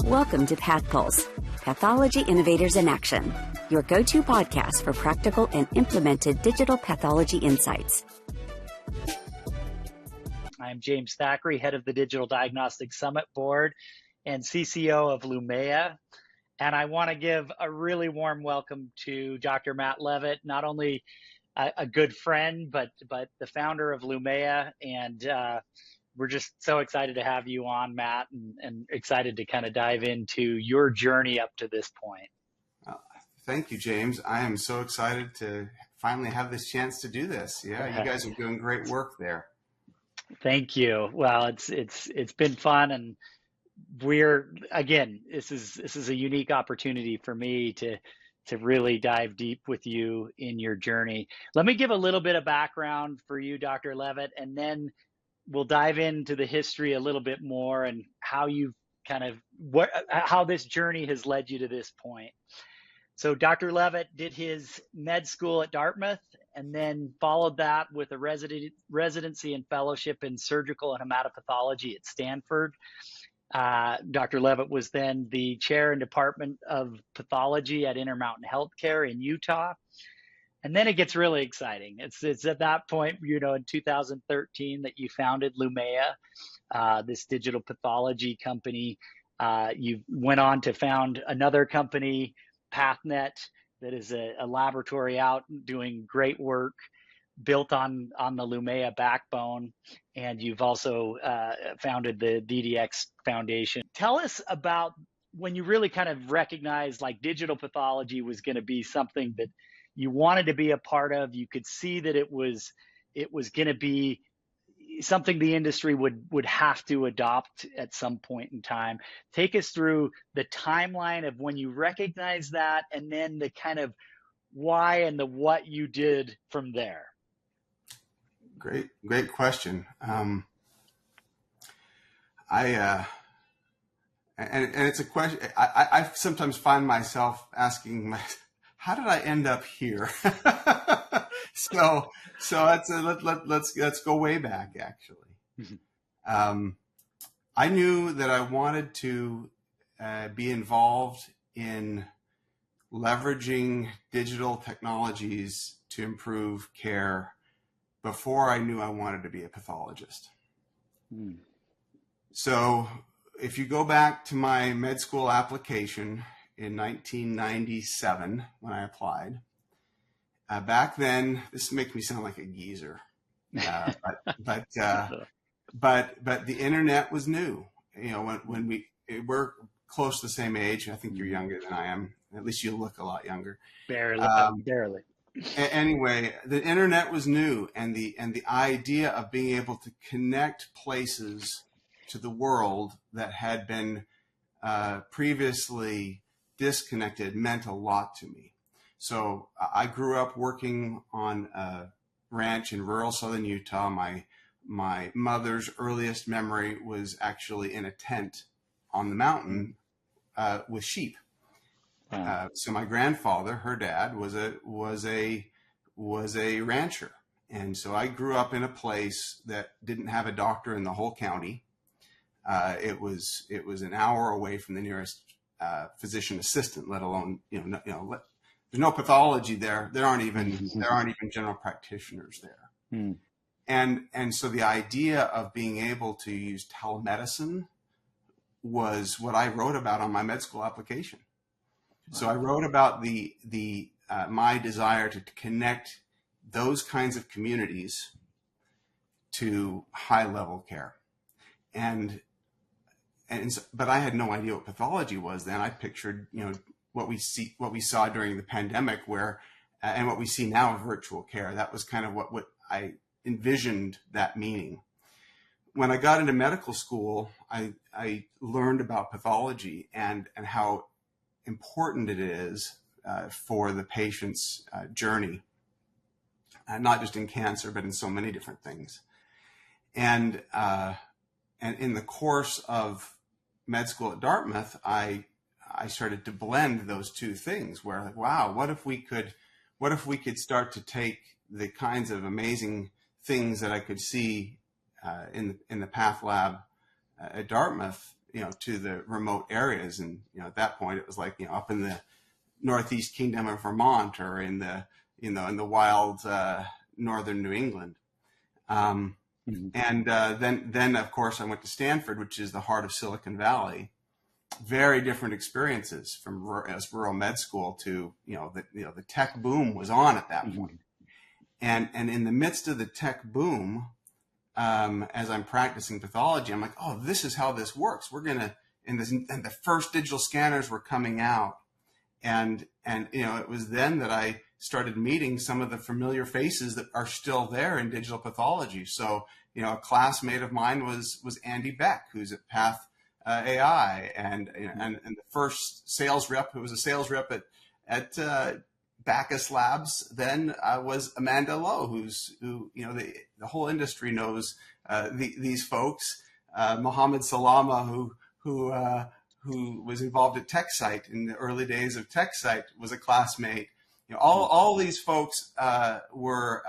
Welcome to PathPulse, Pathology Innovators in Action, your go-to podcast for practical and implemented digital pathology insights. I'm James Thackeray, head of the Digital Diagnostic Summit Board and CCO of Lumea. And I want to give a really warm welcome to Dr. Matt Leavitt, not only a good friend, but the founder of Lumea. And we're just so excited to have you on, Matt, and excited to kind of dive into your journey up to this point. Thank you, James. I am so excited to finally have this chance to do this. Yeah, you guys are doing great work there. Thank you. Well, it's been fun, and this is a unique opportunity for me to really dive deep with you in your journey. Let me give a little bit of background for you, Dr. Leavitt, and then we'll dive into the history a little bit more and how you've how this journey has led you to this point. So Dr. Leavitt did his med school at Dartmouth and then followed that with a residency and fellowship in surgical and hematopathology at Stanford. Dr. Leavitt was then the chair and department of pathology at Intermountain Healthcare in Utah. And then it gets really exciting. It's at that point, in 2013 that you founded Lumea, this digital pathology company. You went on to found another company, PathNet, that is a laboratory out doing great work built on the Lumea backbone. And you've also founded the DDX Foundation. Tell us about when you really kind of recognized like digital pathology was going to be something that you wanted to be a part of. You could see that it was going to be something the industry would have to adopt at some point in time. Take us through the timeline of when you recognized that, and then the kind of why and the what you did from there. Great question. And it's a question I sometimes find myself asking myself, how did I end up here? so let's go way back, actually. I knew that I wanted to be involved in leveraging digital technologies to improve care before I knew I wanted to be a pathologist. So if you go back to my med school application in 1997 when I applied, back then, this makes me sound like a geezer, but the internet was new. When we're close to the same age. I think you're younger than I am. At least you look a lot younger. Barely. Anyway, the internet was new, and the idea of being able to connect places to the world that had been previously disconnected meant a lot to me. So I grew up working on a ranch in rural southern Utah. My mother's earliest memory was actually in a tent on the mountain with sheep. So my grandfather, her dad, was a rancher, and so I grew up in a place that didn't have a doctor in the whole county. It was an hour away from the nearest physician assistant, let alone there's no pathology there. There aren't even general practitioners there. And so the idea of being able to use telemedicine was what I wrote about on my med school application. So I wrote about my desire to connect those kinds of communities to high level care. But I had no idea what pathology was then. I pictured, what we saw during the pandemic, and what we see now of virtual care. That was kind of what I envisioned that meaning. When I got into medical school, I learned about pathology and how important it is for the patient's journey, not just in cancer, but in so many different things. And in the course of med school at Dartmouth, I started to blend those two things. Where, like, wow, what if we could start to take the kinds of amazing things that I could see in the path lab at Dartmouth to the remote areas. And, at that point it was like, up in the Northeast Kingdom of Vermont, or in the, in the wild, northern New England. And then of course I went to Stanford, which is the heart of Silicon Valley. Very different experiences from rural med school to, the tech boom was on at that point. And in the midst of the tech boom, as I'm practicing pathology, I'm like, oh, this is how this works. We're going to, and the first digital scanners were coming out. And it was then that I started meeting some of the familiar faces that are still there in digital pathology. So, a classmate of mine was Andy Beck, who's at Path AI, and the first sales rep who was a sales rep at Bacchus Labs then was Amanda Lowe, who the whole industry knows these folks. Mohammed Salama, who was involved at TechSite in the early days of TechSite, was a classmate. All these folks were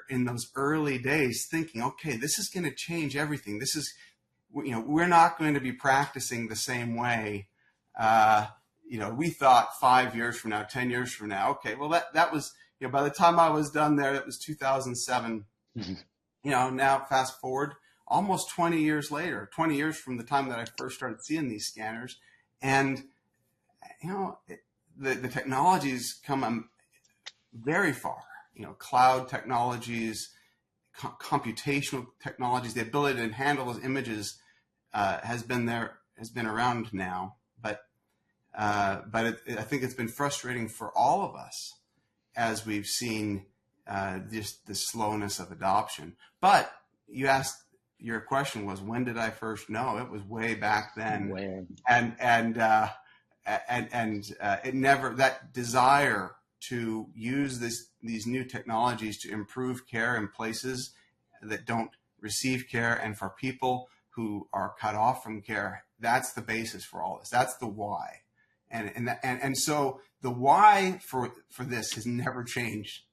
in those early days thinking, okay, this is going to change everything. This is, we're not going to be practicing the same way. We thought 5 years from now, 10 years from now. Okay, well, that was, by the time I was done there, it was 2007. Now fast forward almost 20 years later, 20 years from the time that I first started seeing these scanners. And, the technologies come very far, cloud technologies, computational technologies, the ability to handle those images has been around now. But I think it's been frustrating for all of us as we've seen just the slowness of adoption. But your question was, when did I first know? It was way back then. And it never, that desire to use these new technologies to improve care in places that don't receive care, and for people who are cut off from care, that's the basis for all this. That's the why. And so the why for this has never changed.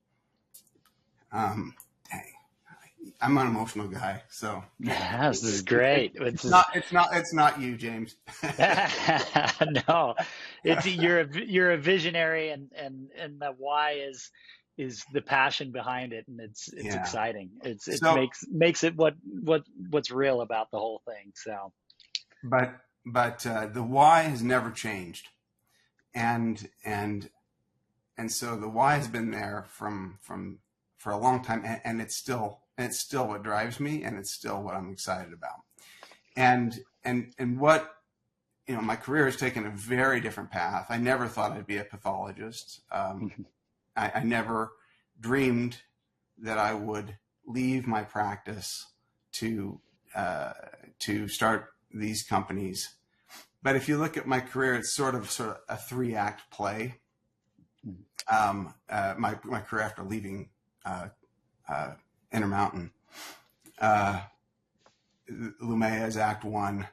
I'm an emotional guy, so yeah, this is great. It's not you, James. No, you're a visionary, and the why is the passion behind it, and it's exciting. It makes it what's real about the whole thing. So, but the why has never changed, and so the why has been there for a long time, and it's still what drives me, and it's still what I'm excited about. And what, my career has taken a very different path. I never thought I'd be a pathologist. I never dreamed that I would leave my practice to start these companies. But if you look at my career, it's sort of a 3-act play. My career after leaving Intermountain, Lumea is Act 1,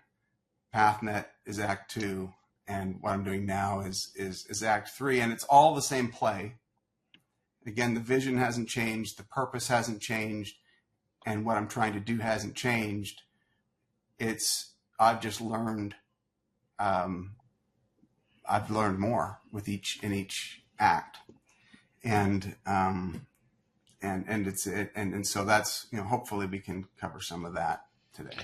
PathNet is Act 2, and what I'm doing now is Act 3, and it's all the same play. Again, the vision hasn't changed, the purpose hasn't changed, and what I'm trying to do hasn't changed. I've just learned. I've learned more in each act, and so that's, hopefully we can cover some of that today.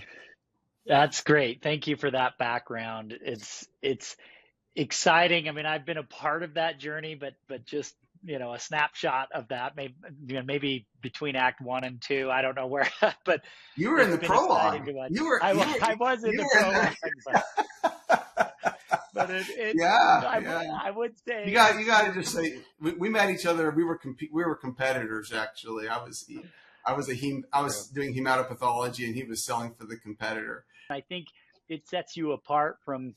That's great. Thank you for that background. It's exciting. I mean, I've been a part of that journey, but just, a snapshot of that, maybe between Act 1 and 2. I don't know where, but you were in the prologue. I was in the prologue. But I would say you got to just say we met each other. We were competitors, actually. I was doing hematopathology, and he was selling for the competitor. I think it sets you apart from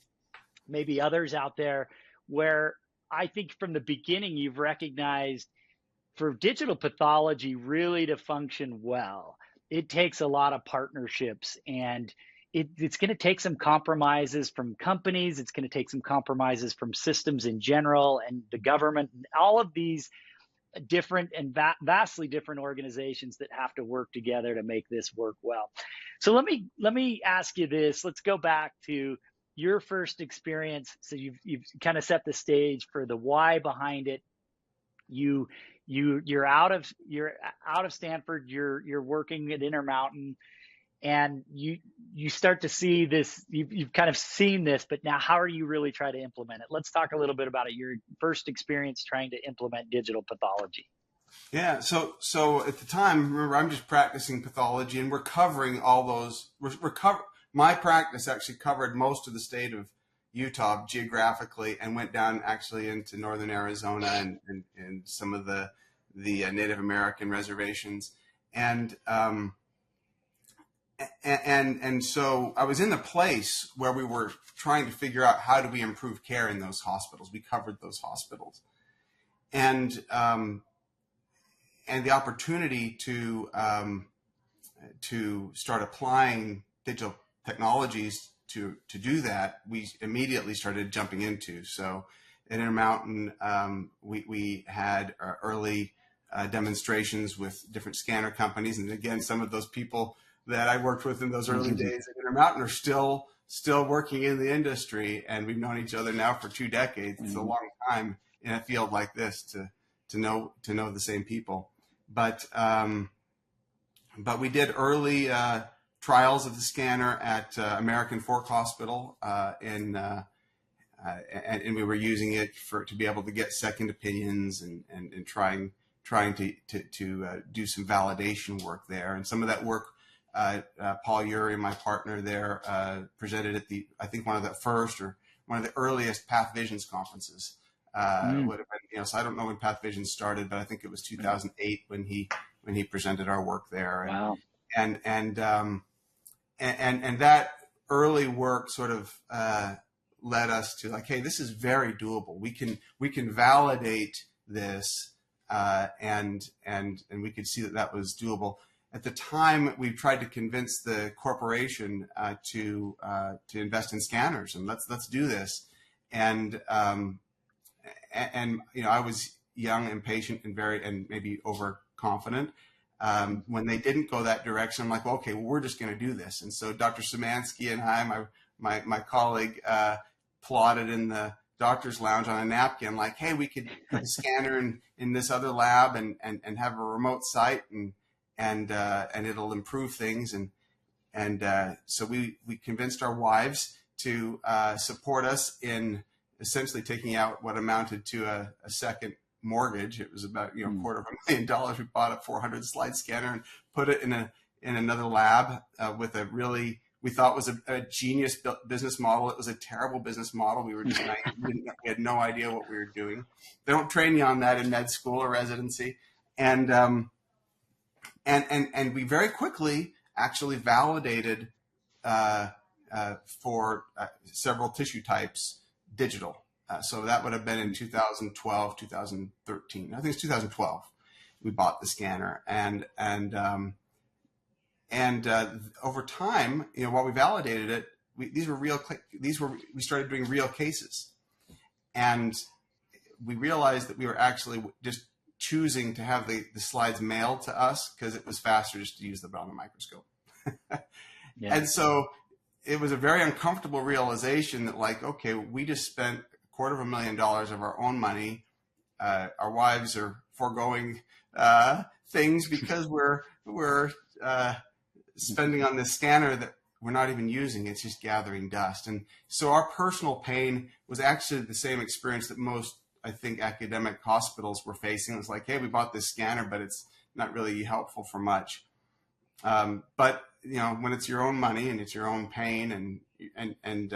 maybe others out there, where I think from the beginning you've recognized for digital pathology really to function well, it takes a lot of partnerships, and it's going to take some compromises from companies. It's going to take some compromises from systems in general and the government and all of these different and vastly different organizations that have to work together to make this work well. So let me ask you this. Let's go back to your first experience. So you've kind of set the stage for the why behind it. You're out of Stanford. You're working at Intermountain, and you start to see this. You've kind of seen this, but now how are you really trying to implement it? Let's talk a little bit about it. Your first experience trying to implement digital pathology. Yeah. So at the time, remember, I'm just practicing pathology, and we're covering all those. My practice actually covered most of the state of Utah geographically, and went down actually into northern Arizona and some of the Native American reservations, and so I was in the place where we were trying to figure out how do we improve care in those hospitals. We covered those hospitals, and the opportunity to start applying digital technologies to do that, we immediately started jumping into. So at Intermountain, we had early demonstrations with different scanner companies, and again, some of those people that I worked with in those early days at Intermountain are still working in the industry, and we've known each other now for 2 decades. It's a long time in a field like this to know the same people. But we did early trials of the scanner at American Fork Hospital, and we were using it to be able to get second opinions and trying to do some validation work there. And some of that work, Paul Urey, my partner there, presented at I think one of the first or one of the earliest PathVisions conferences. Would have been, so I don't know when PathVisions started, but I think it was 2008 when he presented our work there. Wow. And that early work sort of led us to like, hey, this is very doable. We can validate this, and we could see that was doable. At the time, we tried to convince the corporation to invest in scanners, and let's do this. And I was young, impatient, and maybe overconfident. When they didn't go that direction, I'm like, well, okay, we're just going to do this. And so Dr. Szymanski and I, my colleague, plotted in the doctor's lounge on a napkin, like, hey, we could put a scanner in this other lab and have a remote site and it'll improve things. And so we convinced our wives to support us in essentially taking out what amounted to a second mortgage. It was about $250,000. We bought a 400 slide scanner and put it in another lab with a really, we thought was a genius business model. It was a terrible business model. We were just we had no idea what we were doing. They don't train you on that in med school or residency. And we very quickly actually validated for several tissue types digital. So that would have been in 2012, 2013. I think it's 2012. We bought the scanner, and over time, while we validated it, we started doing real cases, and we realized that we were actually just choosing to have the slides mailed to us because it was faster just to use them on the microscope. Yeah. And so it was a very uncomfortable realization that, like, okay, we just spent $250,000 of our own money. Our wives are foregoing things because we're spending on this scanner that we're not even using. It's just gathering dust. And so our personal pain was actually the same experience that most, I think, academic hospitals were facing. It was like, hey, we bought this scanner, but it's not really helpful for much. But when it's your own money and it's your own pain, and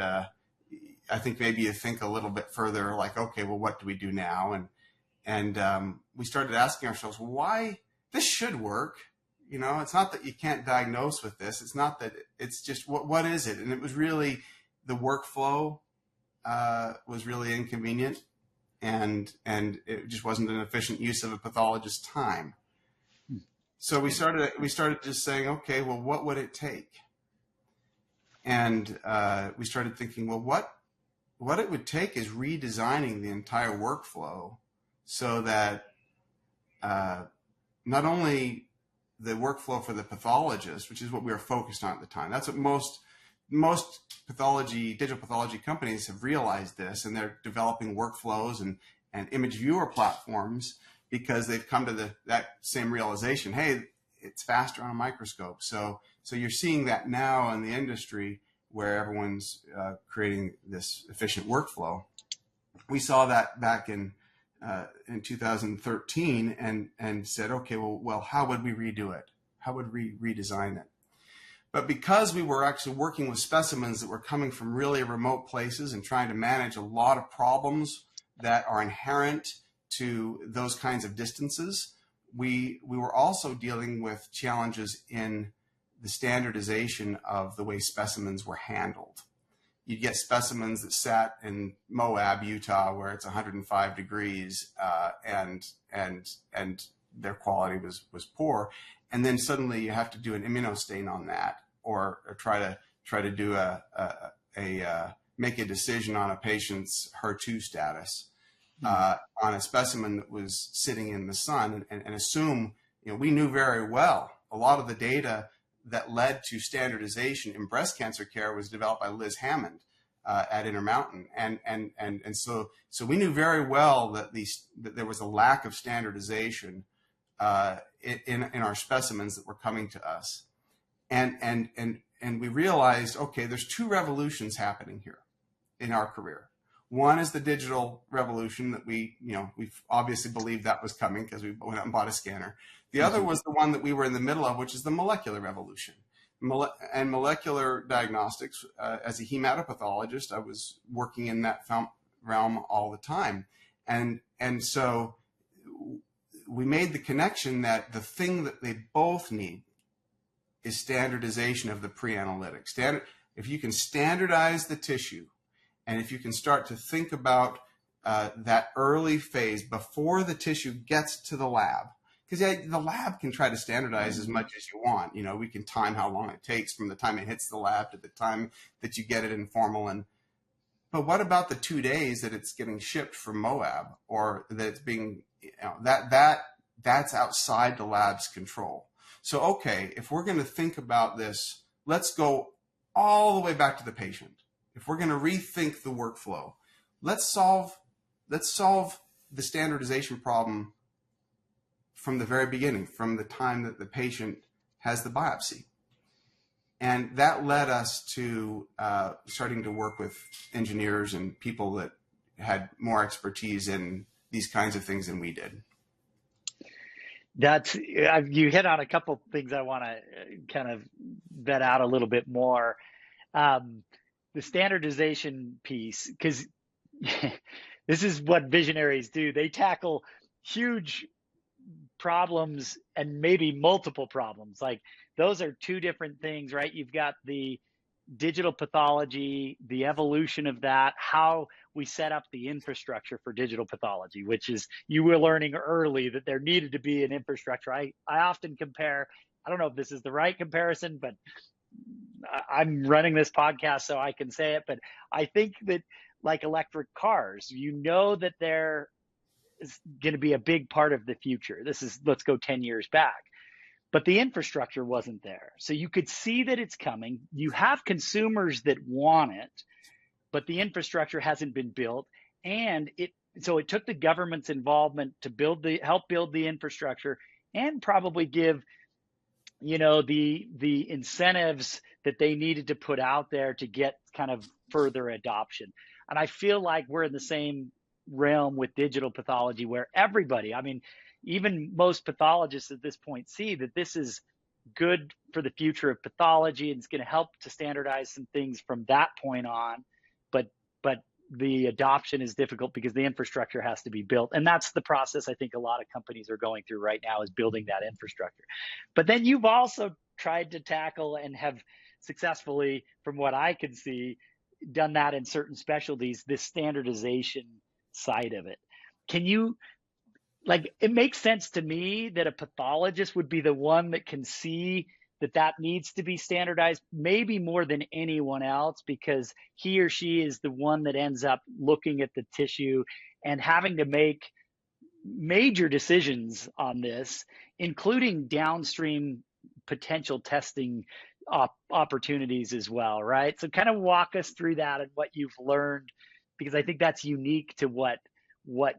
I think maybe you think a little bit further, like, okay, well, what do we do now? And we started asking ourselves, well, why this should work. It's not that you can't diagnose with this. It's not that. It's just what is it? And it was really the workflow was really inconvenient, and it just wasn't an efficient use of a pathologist's time. So we started just saying, okay, well, what would it take? And we started thinking, well, what it would take is redesigning the entire workflow so that not only the workflow for the pathologist, which is what we were focused on at the time. That's what most digital pathology companies have realized this, and they're developing workflows and image viewer platforms because they've come to that same realization. Hey, it's faster on a microscope. So you're seeing that now in the industry where everyone's creating this efficient workflow. We saw that back in 2013 and said, okay, well, how would we redo it? How would we redesign it? But because we were actually working with specimens that were coming from really remote places and trying to manage a lot of problems that are inherent to those kinds of distances, we were also dealing with challenges in the standardization of the way specimens were handled. You'd get specimens that sat in Moab, Utah, where it's 105 degrees, and their quality was poor. And then suddenly you have to do an immunostain on that, or try to do make a decision on a patient's HER2 status on a specimen that was sitting in the sun, and assume, we knew very well a lot of the data that led to standardization in breast cancer care was developed by Liz Hammond at Intermountain, and so we knew very well that there was a lack of standardization in our specimens that were coming to us, and we realized, okay, there's two revolutions happening here in our career. One is the digital revolution that we obviously believed that was coming because we went out and bought a scanner. The other was the one that we were in the middle of, which is the molecular revolution. And molecular diagnostics, as a hematopathologist, I was working in that realm all the time. And so we made the connection that the thing that they both need is standardization of the pre-analytics. If you can standardize the tissue, and if you can start to think about that early phase before the tissue gets to the lab, because the lab can try to standardize as much as you want. We can time how long it takes from the time it hits the lab to the time that you get it in formalin. But what about the 2 days that it's getting shipped from Moab, or that it's being, that's outside the lab's control. So, okay, if we're going to think about this, let's go all the way back to the patient. If we're going to rethink the workflow, let's solve the standardization problem from the very beginning, from the time that the patient has the biopsy. And that led us to starting to work with engineers and people that had more expertise in these kinds of things than we did. You hit on a couple things I want to kind of vet out a little bit more. The standardization piece, because this is what visionaries do. They tackle huge problems and maybe multiple problems. Like, those are two different things, right? You've got the digital pathology, the evolution of that, how we set up the infrastructure for digital pathology, which is, you were learning early that there needed to be an infrastructure. I often compare, I don't know if this is the right comparison, but I'm running this podcast so I can say it, but I think that, like electric cars, that there is going to be a big part of the future. Let's go 10 years back. But the infrastructure wasn't there. So you could see that it's coming. You have consumers that want it, but the infrastructure hasn't been built. And so it took the government's involvement to help build the infrastructure, and probably give the incentives that they needed to put out there to get kind of further adoption. And I feel like we're in the same realm with digital pathology, where everybody, even most pathologists at this point, see that this is good for the future of pathology, and it's going to help to standardize some things from that point on. But the adoption is difficult because the infrastructure has to be built. And that's the process I think a lot of companies are going through right now, is building that infrastructure. But then you've also tried to tackle, and have successfully, from what I can see, done that in certain specialties, this standardization side of it. Can you, it makes sense to me that a pathologist would be the one that can see that needs to be standardized, maybe more than anyone else, because he or she is the one that ends up looking at the tissue and having to make major decisions on this, including downstream potential testing opportunities as well, right? So kind of walk us through that and what you've learned, because I think that's unique to what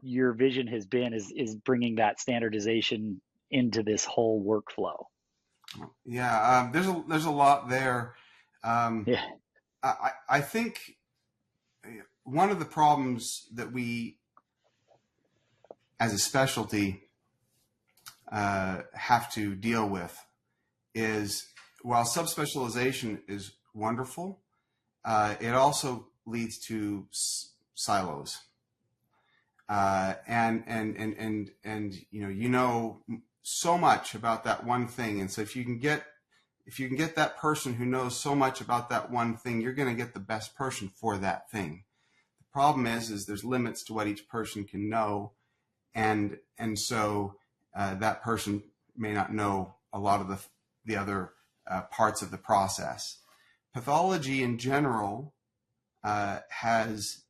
your vision has been, is bringing that standardization into this whole workflow. Yeah, there's a lot there. Yeah. I think one of the problems that we, as a specialty, have to deal with is, while subspecialization is wonderful, it also leads to silos. And you know so much about that one thing, and so if you can get that person who knows so much about that one thing, you're going to get the best person for that thing. The problem is there's limits to what each person can know, and so that person may not know a lot of the other parts of the process. Pathology in general has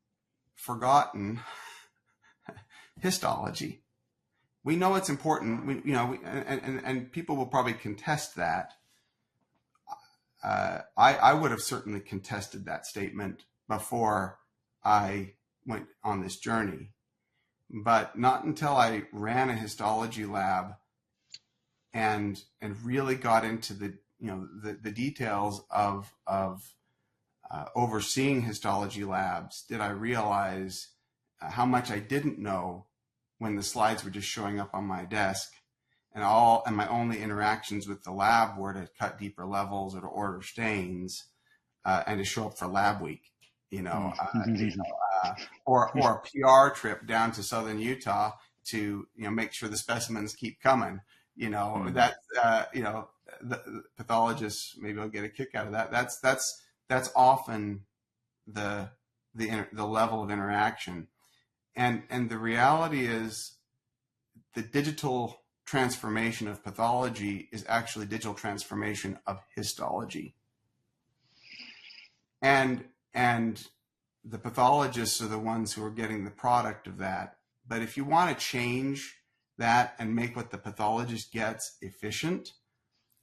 forgotten histology. We know it's important. And people will probably contest that. I would have certainly contested that statement before I went on this journey, but not until I ran a histology lab and really got into the details of overseeing histology labs did I realize how much I didn't know when the slides were just showing up on my desk, and my only interactions with the lab were to cut deeper levels or to order stains and to show up for lab week, or a PR trip down to southern Utah to make sure the specimens keep coming. The pathologists maybe will get a kick out of that. That's often the level of interaction. And the reality is the digital transformation of pathology is actually digital transformation of histology. And the pathologists are the ones who are getting the product of that. But if you want to change that and make what the pathologist gets efficient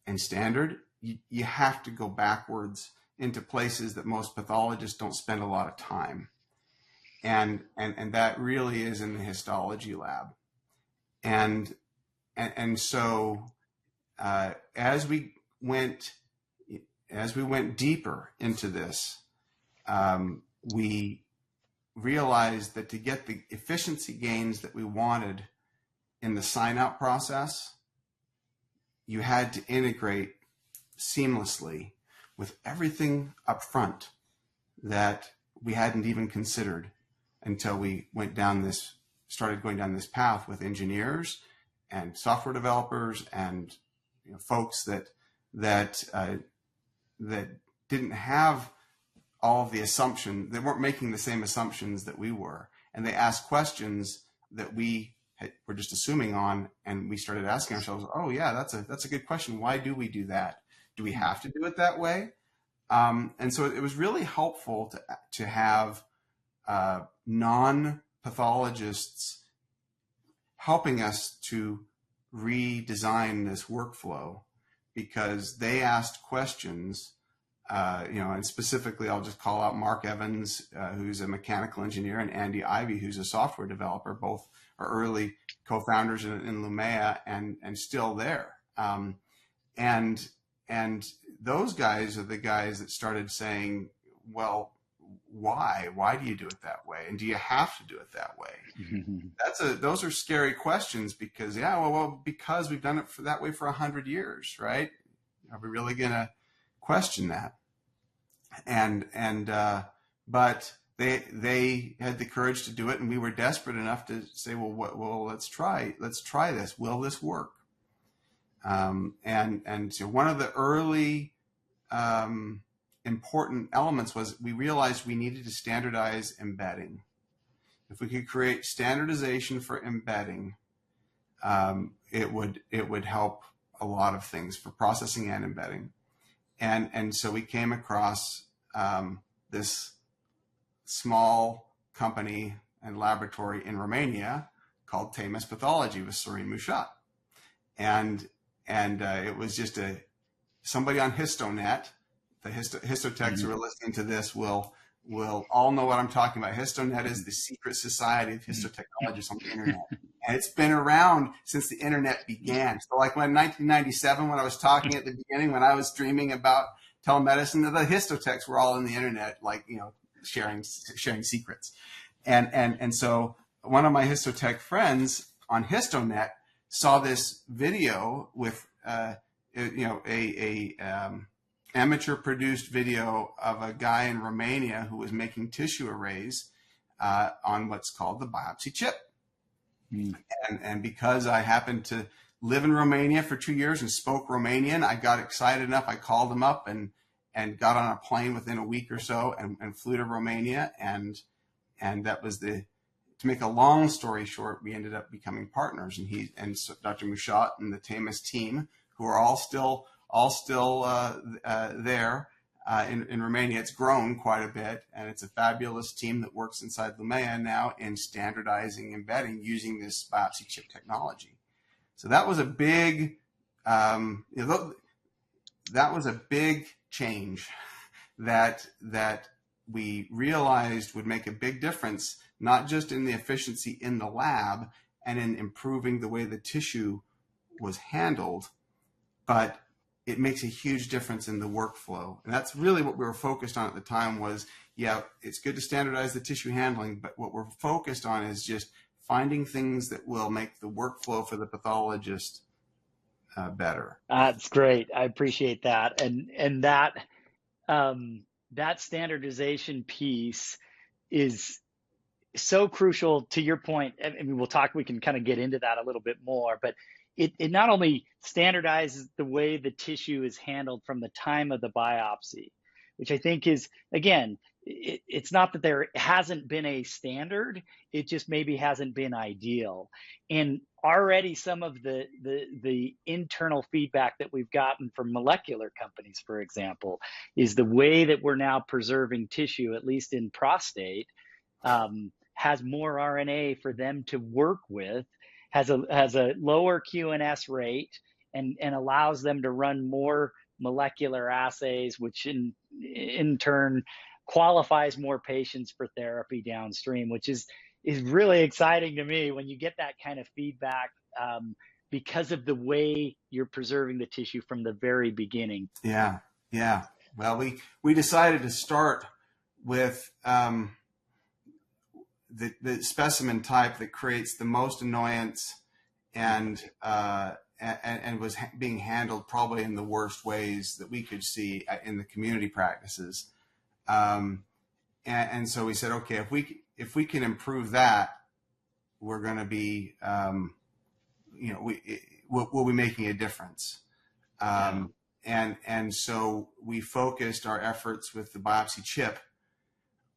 and standard, you have to go backwards into places that most pathologists don't spend a lot of time. And that really is in the histology lab. And so as we went deeper into this, we realized that to get the efficiency gains that we wanted in the sign-out process, you had to integrate seamlessly with everything up front that we hadn't even considered until we started going down this path with engineers and software developers and folks that didn't have all of the assumption. They weren't making the same assumptions that we were, and they asked questions that we were just assuming on, and we started asking ourselves, "Oh yeah, that's a good question. Why do we do that? Do we have to do it that way?" And so it was really helpful to have non-pathologists helping us to redesign this workflow, because they asked questions, and specifically I'll just call out Mark Evans, who's a mechanical engineer, and Andy Ivey, who's a software developer. Both are early co-founders in Lumea and still there. And those guys are the guys that started saying, well, why do you do it that way? And do you have to do it that way? Those are scary questions, because because we've done it that way for 100 years, right? Are we really going to question that? But they had the courage to do it, and we were desperate enough to say, well, let's try this. Will this work? And so one of the early important elements was we realized we needed to standardize embedding. If we could create standardization for embedding, it would help a lot of things for processing and embedding. And so we came across this small company and laboratory in Romania called Thames Pathology with Serene Mushat. And it was just somebody on HistoNet. The histotechs who are listening to this will all know what I'm talking about. HistoNet is the secret society of histotechnologists on the internet. And it's been around since the internet began. So like when 1997, when I was talking at the beginning, when I was dreaming about telemedicine, the histotechs were all in the internet, like, sharing secrets. And so one of my histotech friends on HistoNet saw this video with, amateur produced video of a guy in Romania who was making tissue arrays on what's called the biopsy chip. And because I happened to live in Romania for 2 years and spoke Romanian, I got excited enough. I called him up and got on a plane within a week or so and flew to Romania. And that was to make a long story short, we ended up becoming partners. And so Dr. Mushat and the Thames team, who are all still there in Romania. It's grown quite a bit, and it's a fabulous team that works inside Lumea now in standardizing embedding using this biopsy chip technology. So that was a big, that was a big change that we realized would make a big difference, not just in the efficiency in the lab and in improving the way the tissue was handled, but it makes a huge difference in the workflow. And that's really what we were focused on at the time was, yeah, it's good to standardize the tissue handling, but what we're focused on is just finding things that will make the workflow for the pathologist better. That's great. I appreciate that. And that standardization piece is so crucial to your point. I mean, we can kind of get into that a little bit more, but it not only standardizes the way the tissue is handled from the time of the biopsy, which I think is, again, it's not that there hasn't been a standard, it just maybe hasn't been ideal. And already some of the internal feedback that we've gotten from molecular companies, for example, is the way that we're now preserving tissue, at least in prostate, has more RNA for them to work with, has a lower QNS rate, and allows them to run more molecular assays, which in turn qualifies more patients for therapy downstream, which is really exciting to me when you get that kind of feedback because of the way you're preserving the tissue from the very beginning. Yeah. Well, we decided to start with the specimen type that creates the most annoyance and was being handled probably in the worst ways that we could see in the community practices. And so we said, okay, if we can improve that, we're going to be, we'll be making a difference. And so we focused our efforts with the biopsy chip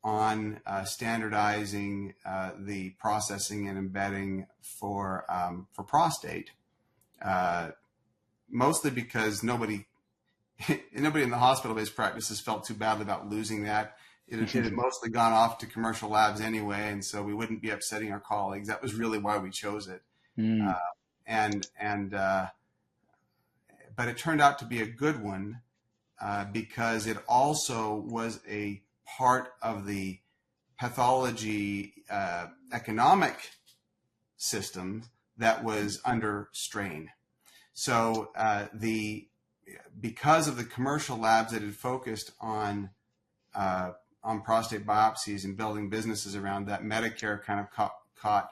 on standardizing the processing and embedding for prostate, mostly because nobody in the hospital-based practices felt too badly about losing that. It had mostly gone off to commercial labs anyway, and so we wouldn't be upsetting our colleagues. That was really why we chose it. But it turned out to be a good one because it also was a part of the pathology economic system that was under strain. So because of the commercial labs that had focused on prostate biopsies and building businesses around that, Medicare kind of caught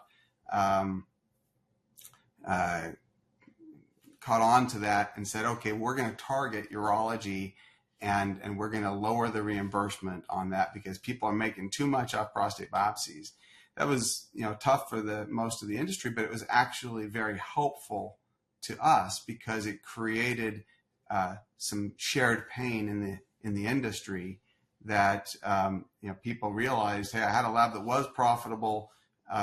on to that and said, okay, we're going to target urology and we're going to lower the reimbursement on that because people are making too much off prostate biopsies. That was, tough for most of the industry, but it was actually very helpful to us because it created some shared pain in the industry that people realized, hey, I had a lab that was profitable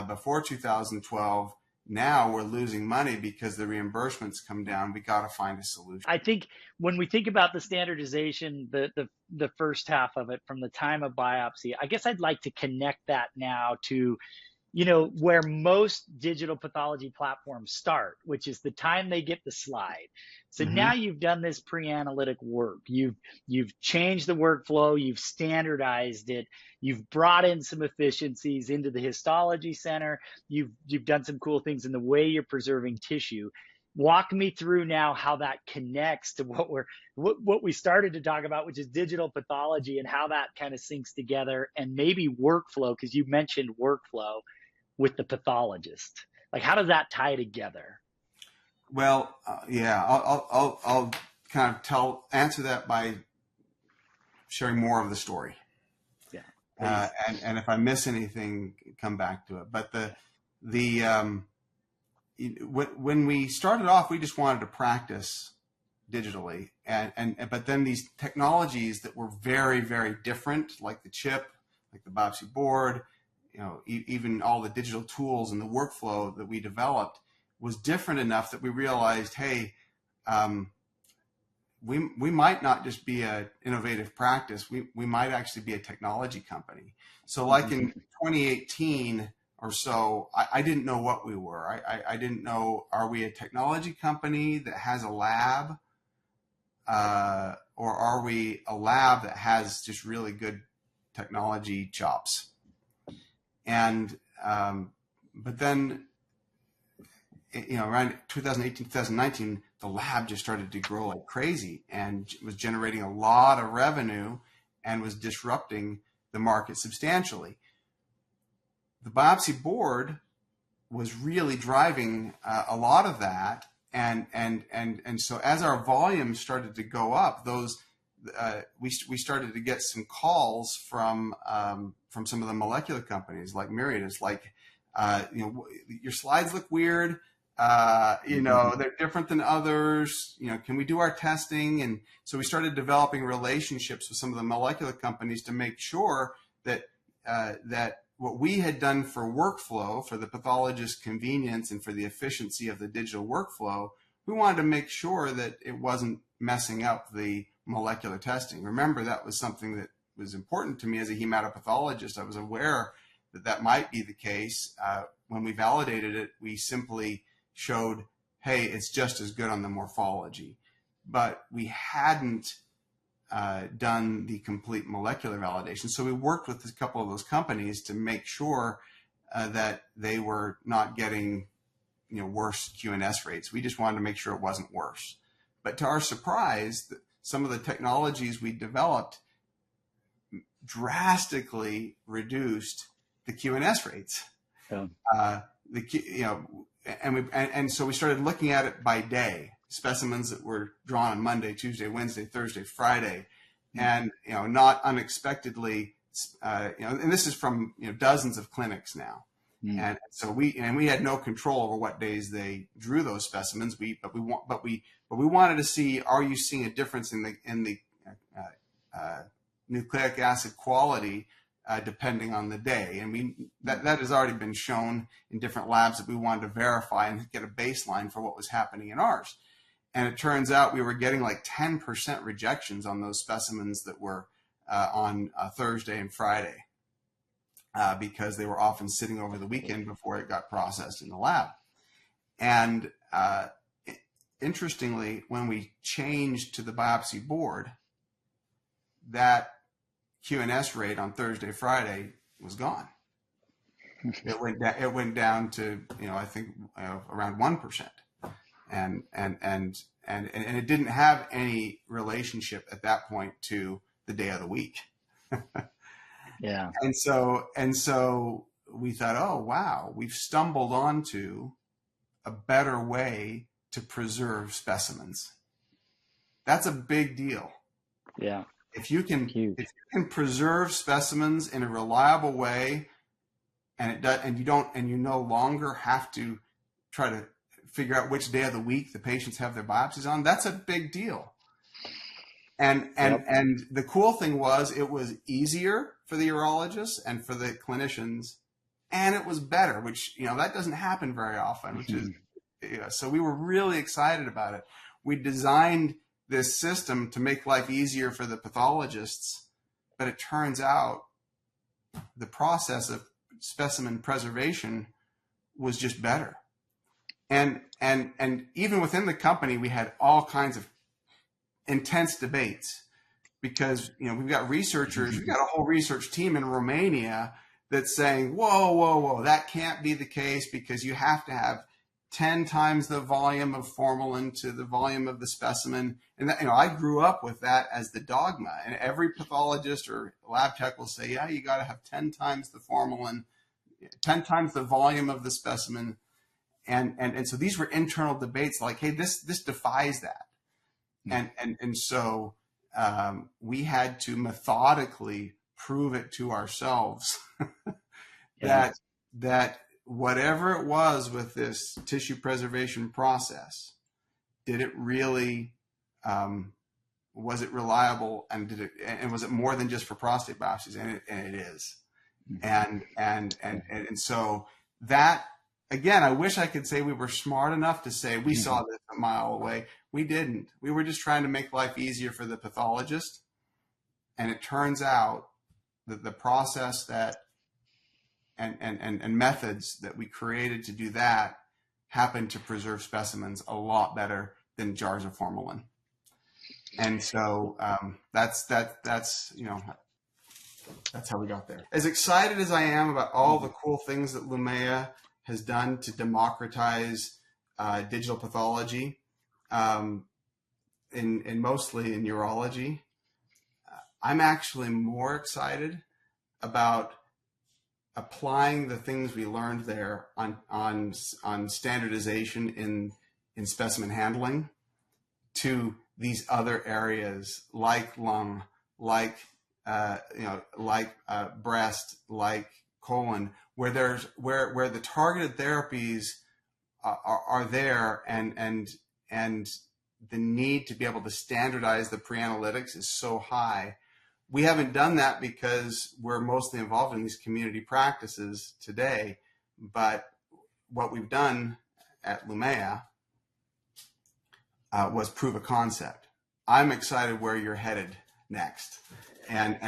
before 2012. Now we're losing money because the reimbursements come down. We got to find a solution. I think when we think about the standardization, the first half of it from the time of biopsy, I guess I'd like to connect that now to where most digital pathology platforms start, which is the time they get the slide. So now you've done this pre-analytic work. You've changed the workflow. You've standardized it. You've brought in some efficiencies into the histology center. You've done some cool things in the way you're preserving tissue. Walk me through now how that connects to what we started to talk about, which is digital pathology, and how that kind of syncs together, and maybe workflow, because you mentioned workflow with the pathologist. Like, how does that tie together? Well, yeah, I'll kind of answer that by sharing more of the story. Yeah. And if I miss anything, come back to it. But when we started off, we just wanted to practice digitally, but then these technologies that were very, very different, like the chip, like the biopsy board, even all the digital tools and the workflow that we developed was different enough that we realized, hey, we might not just be an innovative practice. We might actually be a technology company. So like in 2018 or so, I didn't know what we were. I didn't know, are we a technology company that has a lab? Or are we a lab that has just really good technology chops? And, but then, around 2018, 2019, the lab just started to grow like crazy and was generating a lot of revenue and was disrupting the market substantially. The biopsy board was really driving a lot of that. And so as our volume started to go up, we started to get some calls from some of the molecular companies like Myriad. It's like, your slides look weird. They're different than others. Can we do our testing? And so we started developing relationships with some of the molecular companies to make sure that what we had done for workflow, for the pathologist convenience and for the efficiency of the digital workflow, we wanted to make sure that it wasn't messing up the molecular testing. Remember, that was something that was important to me as a hematopathologist. I was aware that might be the case. When we validated it, we simply showed, hey, it's just as good on the morphology. But we hadn't done the complete molecular validation. So we worked with a couple of those companies to make sure that they were not getting worse QNS rates. We just wanted to make sure it wasn't worse. But to our surprise, some of the technologies we developed drastically reduced the QNS rates. Yeah. And so we started looking at it by day, specimens that were drawn on Monday, Tuesday, Wednesday, Thursday, Friday, and not unexpectedly, and this is from dozens of clinics now, and so we had no control over what days they drew those specimens. But we wanted to see, are you seeing a difference in the nucleic acid quality depending on the day? And that has already been shown in different labs that we wanted to verify and get a baseline for what was happening in ours. And it turns out we were getting like 10% rejections on those specimens that were on Thursday and Friday because they were often sitting over the weekend before it got processed in the lab. And interestingly, when we changed to the biopsy board, that QNS rate on Thursday, Friday was gone. It went down to I think around 1%, and it didn't have any relationship at that point to the day of the week. Yeah. And so we thought, oh wow, we've stumbled onto a better way to preserve specimens. That's a big deal. Yeah. If you can preserve specimens in a reliable way, and you no longer have to try to figure out which day of the week the patients have their biopsies on, that's a big deal. And the cool thing was, it was easier for the urologists and for the clinicians, and it was better, which that doesn't happen very often. Which is so we were really excited about it. We designed this system to make life easier for the pathologists, but it turns out the process of specimen preservation was just better. And even within the company, we had all kinds of intense debates because, we've got researchers, we've got a whole research team in Romania that's saying, whoa, that can't be the case because you have to have 10 times the volume of formalin to the volume of the specimen. And that, I grew up with that as the dogma. And every pathologist or lab tech will say, yeah, you got to have 10 times the formalin, 10 times the volume of the specimen. And so these were internal debates like, hey, this defies that. And so we had to methodically prove it to ourselves that whatever it was with this tissue preservation process, did it really, was it reliable, and was it more than just for prostate biopsies? And it is. And so that, again, I wish I could say we were smart enough to say we saw this a mile away. We didn't. We were just trying to make life easier for the pathologist. And it turns out that the process that and methods that we created to do that happen to preserve specimens a lot better than jars of formalin. And so that's how we got there. As excited as I am about all the cool things that Lumea has done to democratize digital pathology, in mostly in urology, I'm actually more excited about applying the things we learned there on standardization in specimen handling to these other areas like lung, like breast, like colon, where the targeted therapies are there, and the need to be able to standardize the pre-analytics is so high. We haven't done that because we're mostly involved in these community practices today. But what we've done at Lumea was prove a concept. I'm excited where you're headed next, and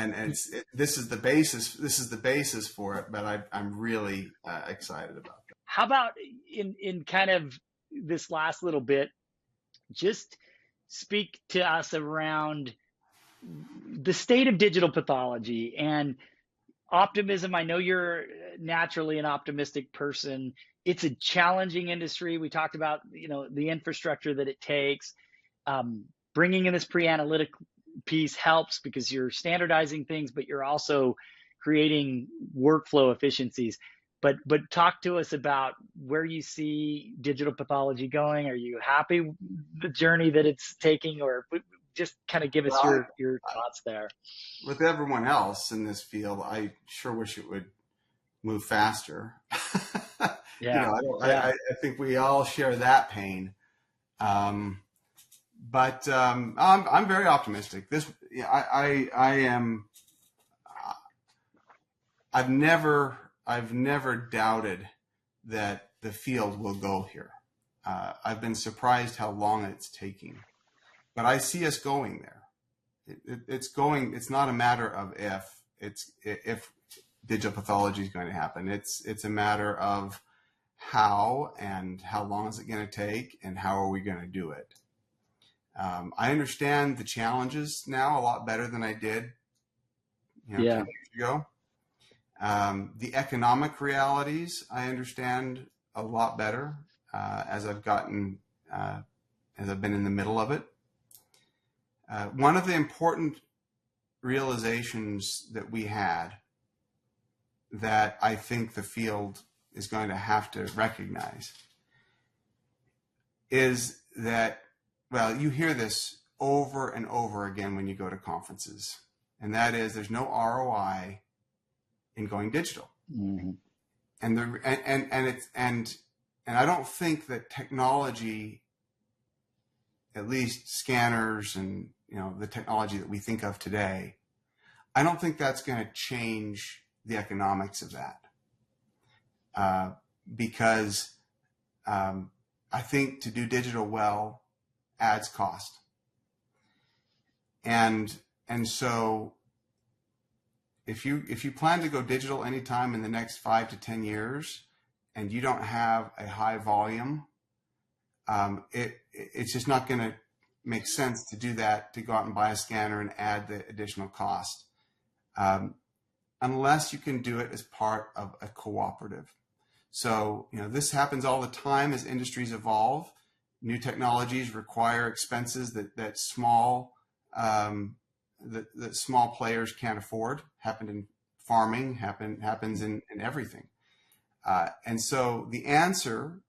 this is the basis. This is the basis for it. But I'm really excited about that. How about in kind of this last little bit, just speak to us around the state of digital pathology and optimism. I know you're naturally an optimistic person. It's a challenging industry. We talked about, the infrastructure that it takes. Bringing in this pre-analytic piece helps because you're standardizing things, but you're also creating workflow efficiencies. But talk to us about where you see digital pathology going. Are you happy with the journey that it's taking, or just kind of give us your thoughts there? With everyone else in this field, I sure wish it would move faster. Yeah. I think we all share that pain. But I'm very optimistic. I am. I've never doubted that the field will go here. I've been surprised how long it's taking, but I see us going there. It's going. It's not a matter of if. It's if digital pathology is going to happen. It's a matter of how, and how long is it going to take, and how are we going to do it. I understand the challenges now a lot better than I did 10 years ago. The economic realities I understand a lot better as I've been in the middle of it. One of the important realizations that we had that I think the field is going to have to recognize is that, well, you hear this over and over again when you go to conferences, and that is there's no ROI in going digital. Mm-hmm. And I don't think that technology, at least scanners and the technology that we think of today, I don't think that's going to change the economics of that, because I think to do digital well adds cost, and so if you plan to go digital anytime in the next 5 to 10 years, and you don't have a high volume, it's just not going to make sense to do that, to go out and buy a scanner and add the additional cost, unless you can do it as part of a cooperative. So, this happens all the time as industries evolve. New technologies require expenses that small that small players can't afford. Happened in farming, happens in everything. And so the answer,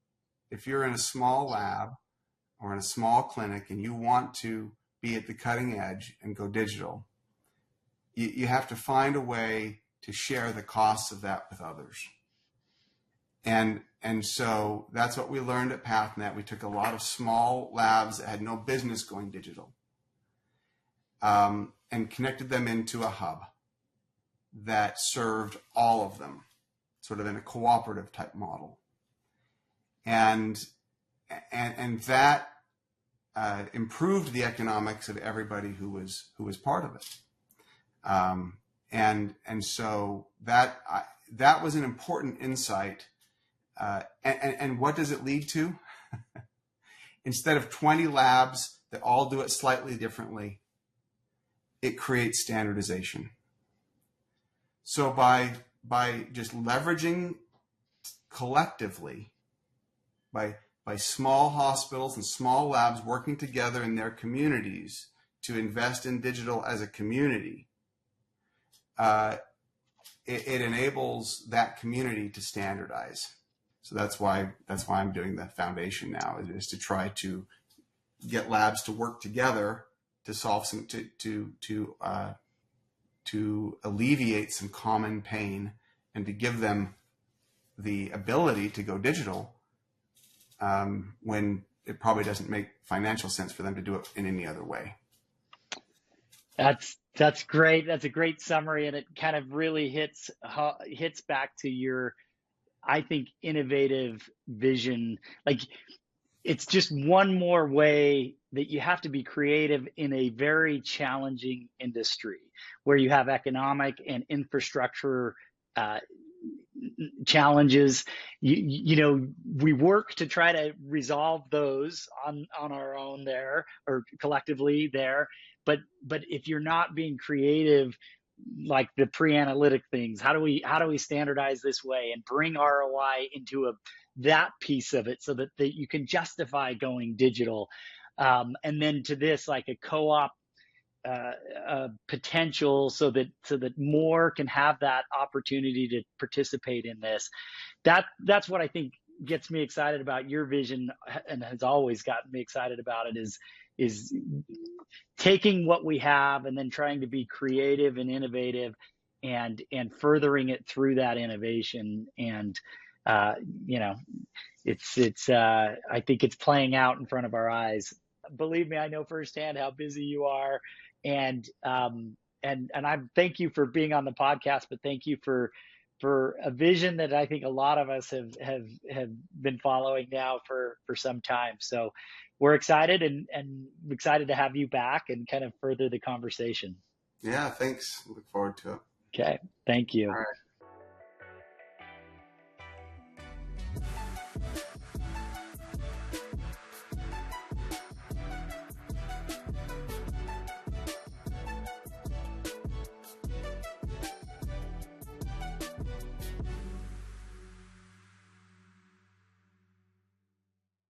if you're in a small lab or in a small clinic and you want to be at the cutting edge and go digital, you have to find a way to share the costs of that with others. And so that's what we learned at PathNet. We took a lot of small labs that had no business going digital, and connected them into a hub that served all of them, sort of in a cooperative type model. And that improved the economics of everybody who was part of it. And so that was an important insight. And what does it lead to? Instead of 20 labs that all do it slightly differently, it creates standardization. So by just leveraging collectively, by small hospitals and small labs working together in their communities to invest in digital as a community, it enables that community to standardize. So that's why I'm doing the foundation now, is to try to get labs to work together to solve some to alleviate some common pain, and to give them the ability to go digital when it probably doesn't make financial sense for them to do it in any other way. That's great. That's a great summary, and it kind of really hits back to your, I think, innovative vision. Like, it's just one more way that you have to be creative in a very challenging industry where you have economic and infrastructure challenges. We work to try to resolve those on our own there, or collectively there. But if you're not being creative, like the pre-analytic things, how do we standardize this way and bring ROI into that piece of it so that you can justify going digital, and then to this, like a co-op potential, so that more can have that opportunity to participate in this. That's what I think gets me excited about your vision, and has always gotten me excited about it, is taking what we have and then trying to be creative and innovative, and furthering it through that innovation. And it's I think it's playing out in front of our eyes. Believe me, I know firsthand how busy you are, and I thank you for being on the podcast, but thank you for a vision that I think a lot of us have been following now for some time. So we're excited and excited to have you back and kind of further the conversation. Yeah, thanks. Look forward to it. Okay, thank you. All right.